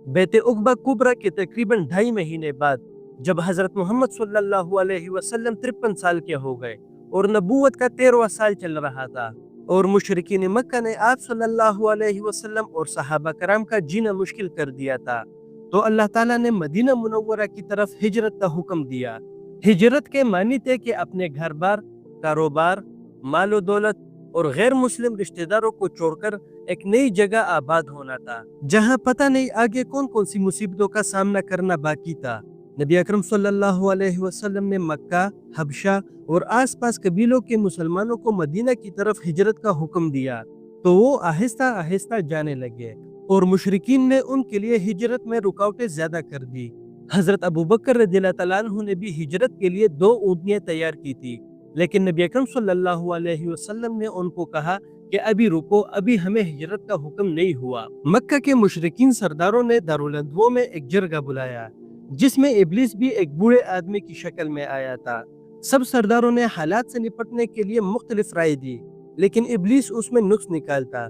बैत उक़बा कुबरा के तकरीबन 2.5 महीने बाद जब हज़रत मोहम्मद सल्लल्लाहु अलैहि वसल्लम 53 साल के हो गए और नबूवत का 13वां साल चल रहा था और मुशरिकीन मक्का ने आप सल्लल्लाहु अलैहि वसल्लम और सहाबा कराम का जीना मुश्किल कर दिया था, तो अल्लाह ताला ने मदीना मुनव्वरा की तरफ हिजरत का हुक्म दिया। हिजरत के मानी थे कि अपने घर बार, कारोबार, मालो दौलत और गैर मुस्लिम रिश्तेदारों को छोड़कर एक नई जगह आबाद होना था, जहां पता नहीं आगे कौन कौन सी मुसीबतों का सामना करना बाकी था। नबी अकरम सल्लल्लाहु अलैहि वसल्लम ने मक्का, हबशा और आसपास कबीलों के मुसलमानों को मदीना की तरफ हिजरत का हुक्म दिया, तो वो आहिस्ता आहिस्ता जाने लगे और मुशरिकीन ने उनके लिए हिजरत में रुकावटें ज्यादा कर दी। हजरत अबू बकर रज़ियल्लाहु तआला अन्हु ने भी हिजरत के लिए 2 ऊँटनियां तैयार की थी, लेकिन नबी अकरम सल्लल्लाहु अलैहि वसल्लम ने उनको कहा कि अभी रुको, अभी हमें हिजरत का हुक्म नहीं हुआ। मक्का के मुशरिकीन सरदारों ने दारुल अदवा में एक जरगा बुलाया, जिसमें इब्लीस भी एक बूढ़े आदमी की शक्ल में आया था। सब सरदारों ने हालात से निपटने के लिए मुख्तलिफ राय दी, लेकिन इब्लीस उसमें नुक्स निकालता।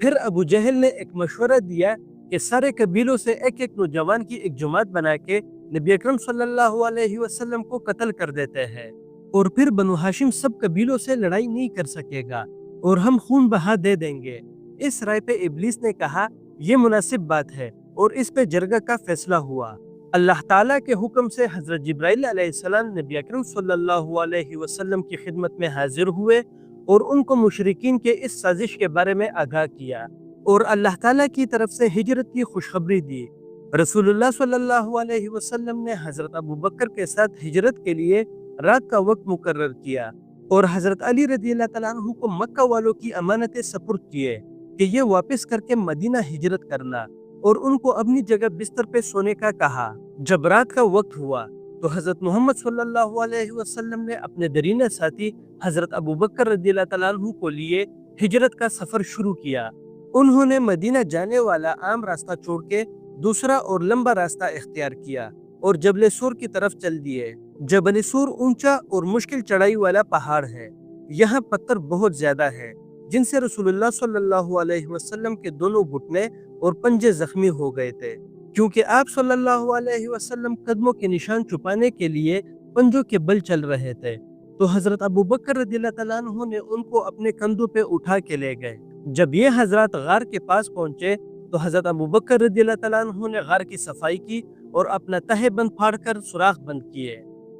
फिर अबू जहल ने एक मशवरा दिया कि सारे कबीलों से एक एक नौजवान की एक जमात बना के नबी अकरम सल्लल्लाहु अलैहि वसल्लम को कत्ल कर देते हैं, और फिर बनु हाशिम सब कबीलों से लड़ाई नहीं कर सकेगा और हम खून बहा दे देंगे। इस राय पे इब्लीस ने कहा, यह मुनासिब बात है, और इस पे जरगा का फैसला हुआ। अल्लाह ताला के हुक्म से हजरत जिब्राइल अलैहिस्सलाम नबी अकरम सल्लल्लाहु अलैहि वसल्लम की खिदमत में हाजिर हुए और उनको मुशरिकीन के इस साजिश के बारे में आगाह किया और अल्लाह ताला की तरफ से हिजरत की खुशखबरी दी। रसूलुल्लाह सल्लल्लाहु अलैहि वसल्लम ने हजरत अबू बकर के साथ हिजरत के लिए रात का वक्त मुकर्रर किया और हजरत अली रज़ियल्लाहु तआला अन्हु को मक्का वालों की अमानतें सपुर्द किए कि ये वापस करके मदीना हिजरत करना, और उनको अपनी जगह बिस्तर पे सोने का कहा। जब रात का वक्त हुआ तो हजरत मोहम्मद सल्लल्लाहु अलैहि वसल्लम ने अपने दरीना साथी हजरत अबू बकर रज़ियल्लाहु तआला अन्हु को लिए हिजरत का सफर शुरू किया। उन्होंने मदीना जाने वाला आम रास्ता छोड़ के दूसरा और लंबा रास्ता इख्तियार किया और जबल सूर की तरफ चल दिए। जबल सूर ऊंचा और मुश्किल चढ़ाई वाला पहाड़ है। यहाँ पत्थर बहुत ज्यादा है, जिनसे रसूलुल्लाह सल्लल्लाहु अलैहि वसल्लम के दोनों घुटने और पंजे जख्मी हो गए थे, क्योंकि आप सल्लल्लाहु अलैहि वसल्लम कदमों के निशान छुपाने के लिए पंजों के बल चल रहे थे। तो हजरत अबू बकर रज़ियल्लाहु तआला अन्हु ने उनको अपने कंधों पे उठा के ले गए। जब ये हजरत गार के पास पहुंचे तो हजरत अबू बकर रज़ियल्लाहु तआला अन्हु ने गार की सफाई की और अपना तहबंद फाड़कर सुराख बंद किए,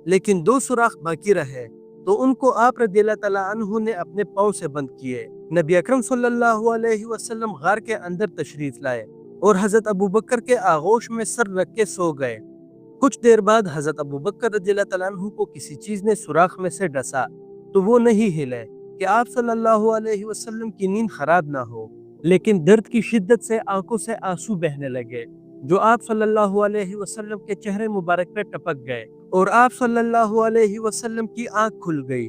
लेकिन 2 सुराख बाकी रहे, तो उनको आप रज़ियल्लाहु तआला अन्हु ने अपने पाँव से बंद किए। नबी अकरम सल्लल्लाहु अलैहि वसल्लम गार के अंदर तशरीफ लाए और हजरत अबू बकर के आगोश में सर रख के सो गए। कुछ देर बाद हजरत अबू बकर रज़ियल्लाहु तआला अन्हु को किसी चीज ने सुराख में से डसा, तो वो नहीं हिले कि आप सल्लल्लाहु अलैहि वसल्लम की नींद खराब ना हो, लेकिन दर्द की शिद्दत से आंखों से आंसू बहने लगे, जो आप सल्लल्लाहु अलैहि वसल्लम के चेहरे मुबारक पे टपक गए और आप सल्लल्लाहु अलैहि वसल्लम की आंख खुल गई।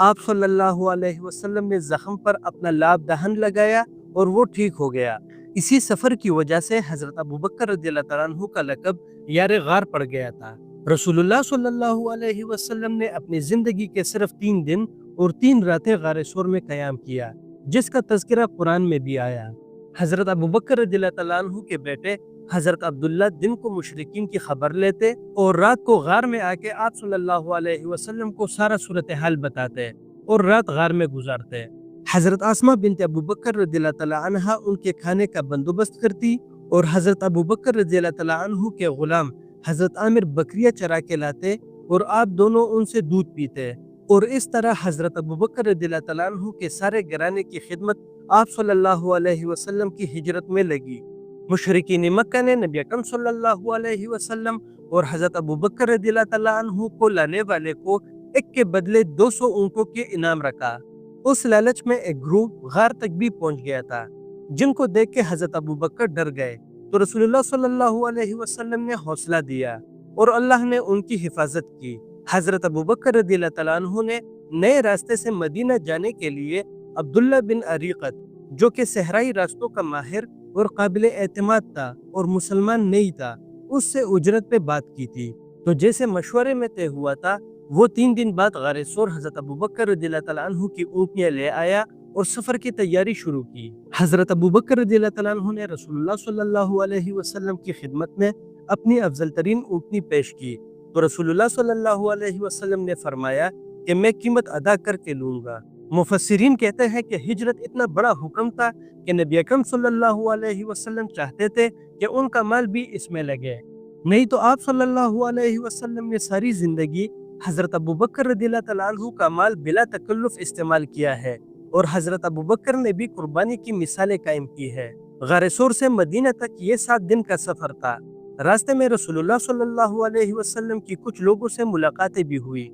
आप सल्लल्लाहु अलैहि वसल्लम ने जख्म पर अपना लाब दहन लगाया और वो ठीक हो गया। इसी सफर की वजह से हजरत अबू बकर रज़ियल्लाहु तआला अन्हु का लक़ब यारे गार पड़ गया था। रसूलुल्लाह सल्लल्लाहु अलैहि वसल्लम ने अपनी जिंदगी के सिर्फ 3 दिन और 3 रातें गारे सूर में क़याम किया, जिसका तज़किरा कुरान में भी आया। हजरत अबू बकर रज़ियल्लाहु तआला अन्हु के बेटे हजरत अब्दुल्ला दिन को मुशरिकीन की खबर लेते और रात को गार में आके आप सल्लल्लाहु अलैहि वसल्लम को सारा सूरत हाल बताते और रात गार में गुजारते। हजरत आसमा बिनत अबू बकर रज़ियल्लाहु तआला अन्हा उनके खाने का बंदोबस्त करती और हजरत अबू बकर रज़ियल्लाहु तआला अन्हु के गुलाम हजरत आमिर बकरियां चरा के लाते और आप दोनों उनसे दूध पीते, और इस तरह हजरत अबू बकर रज़ियल्लाहु तआला अन्हु के सारे घराने की खिदमत आप सल्लल्लाहु अलैहि वसल्लम की हिजरत में लगी। मुशरिकीन मक्का ने नबी अकरम सल्लल्लाहु अलैहि वसल्लम और हजरत अबू बकर रज़ियल्लाहु तआला अन्हु को लाने वाले को एक के बदले 200 ऊँटों के इनाम रखा। उस लालच में एक ग्रुप गार तक भी पहुंच गया था, जिनको देख के हजरत अबू बकर डर गए, तो रसूलुल्लाह सल्लल्लाहु अलैहि वसल्लम ने हौसला दिया और अल्लाह ने उनकी हिफाजत की। हजरत अबू बकर रज़ियल्लाहु तआला अन्हु ने नए रास्ते से मदीना जाने के लिए अब्दुल्ला बिन अरीक़त, जो कि सहराई रास्तों का माहिर और काबिल एतमाद था और मुसलमान नहीं था, उससे उजरत पे बात की थी। तो जैसे मशवरे में तय हुआ था, वो 3 दिन बाद गारे सूर हजरत अबू बकर रज़ियल्लाहु तआला अन्हु की ऊँटनियां ले आया اور سفر کی تیاری شروع کی۔ حضرت ابو بکر رضی اللہ تعالیٰ عنہ نے رسول اللہ صلی اللہ علیہ وسلم کی خدمت میں اپنی افضل ترین اونٹنی پیش کی تو رسول اللہ صلی اللہ علیہ وسلم نے فرمایا کہ میں قیمت ادا کر کے لوں گا۔ مفسرین کہتے ہیں کہ ہجرت اتنا بڑا حکم تھا کہ نبی اکرم صلی اللہ علیہ وسلم چاہتے تھے کہ ان کا مال بھی اس میں لگے، نہیں تو آپ صلی اللہ علیہ وسلم نے ساری زندگی حضرت ابو بکر رضی اللہ تعالیٰ عنہ کا مال بلا تکلف استعمال کیا ہے، اور حضرت ابو بکر نے بھی قربانی کی مثالیں قائم کی ہے۔ غار ثور سے مدینہ تک یہ 7 دن کا سفر تھا۔ راستے میں رسول اللہ صلی اللہ علیہ وسلم کی کچھ لوگوں سے ملاقاتیں بھی ہوئی،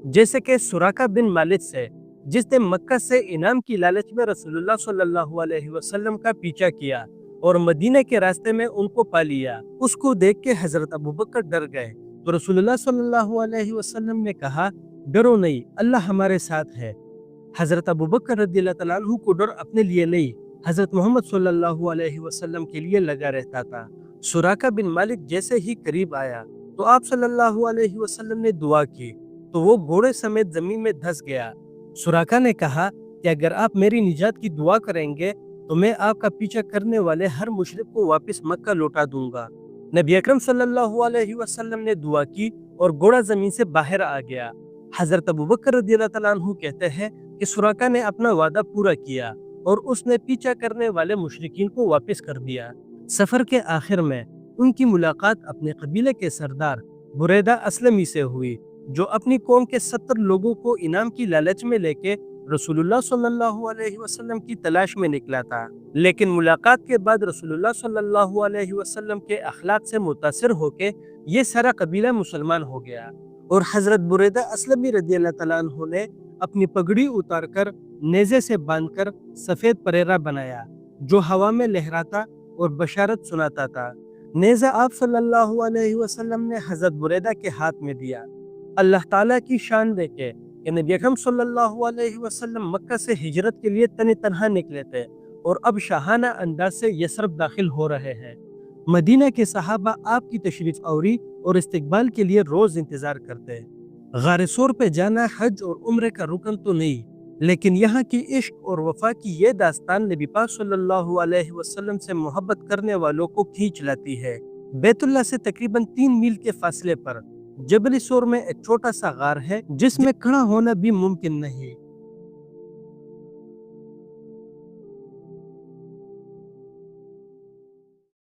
جیسے کہ سراقہ بن مالک سے، جس نے مکہ سے انعام کی لالچ میں رسول اللہ صلی اللہ علیہ وسلم کا پیچھا کیا اور مدینہ کے راستے میں ان کو پا لیا۔ اس کو دیکھ کے حضرت ابو بکر ڈر گئے تو رسول اللہ صلی اللہ علیہ وسلم نے کہا، ڈرو نہیں، اللہ ہمارے ساتھ ہے۔ حضرت ابو بکر رضی اللہ تعالیٰ عنہ کو ڈر اپنے لیے نہیں، حضرت محمد صلی اللہ علیہ وسلم کے لیے لگا رہتا تھا۔ سراقہ بن مالک جیسے ہی قریب آیا تو آپ صلی اللہ علیہ وسلم نے دعا کی تو وہ گھوڑے سمیت زمین میں دھس گیا۔ سراقہ نے کہا کہ اگر آپ میری نجات کی دعا کریں گے تو میں آپ کا پیچھا کرنے والے ہر مشرک کو واپس مکہ لوٹا دوں گا۔ نبی اکرم صلی اللہ علیہ وسلم نے دعا کی اور گھوڑا زمین سے باہر آ گیا۔ حضرت ابو بکر رضی اللہ تعالیٰ عنہ کہتے ہیں کہ سراقہ نے اپنا وعدہ پورا کیا اور اس نے پیچھا کرنے والے مشرکین کو واپس کر دیا۔ سفر کے آخر میں ان کی ملاقات اپنے قبیلے کے سردار بریدہ اسلمی سے ہوئی، جو اپنی قوم کے 70 لوگوں کو انعام کی لالچ میں لے کے رسول اللہ صلی اللہ علیہ وسلم کی تلاش میں نکلا تھا، لیکن ملاقات کے بعد رسول اللہ صلی اللہ علیہ وسلم کے اخلاق سے متاثر ہو کے یہ سارا قبیلہ مسلمان ہو گیا، اور حضرت بریدہ اسلمی رضی اللہ تعالیٰ عنہ نے اپنی پگڑی اتار کر نیزے سے باندھ کر سفید پریرا بنایا جو ہوا میں لہراتا اور بشارت سناتا تھا۔ نیزہ آپ صلی اللہ علیہ وسلم نے حضرت بریدہ کے ہاتھ میں دیا۔ اللہ تعالیٰ کی شان دیکھے کہ نبی اکرم صلی اللہ علیہ وسلم مکہ سے ہجرت کے لیے تنہا نکلے تھے اور اب شاہانہ انداز سے یثرب داخل ہو رہے ہیں۔ مدینہ کے صحابہ آپ کی تشریف آوری اور استقبال کے لیے روز انتظار کرتے۔ غار ثور پہ جانا حج اور عمرے کا رکن تو نہیں، لیکن یہاں کی عشق اور وفا کی یہ داستان نبی پاک صلی اللہ علیہ وسلم سے محبت کرنے والوں کو کھینچ لاتی ہے۔ بیت اللہ سے تقریباً 3 میل کے فاصلے پر جبل ثور میں ایک چھوٹا سا غار ہے جس میں کھڑا ہونا بھی ممکن نہیں۔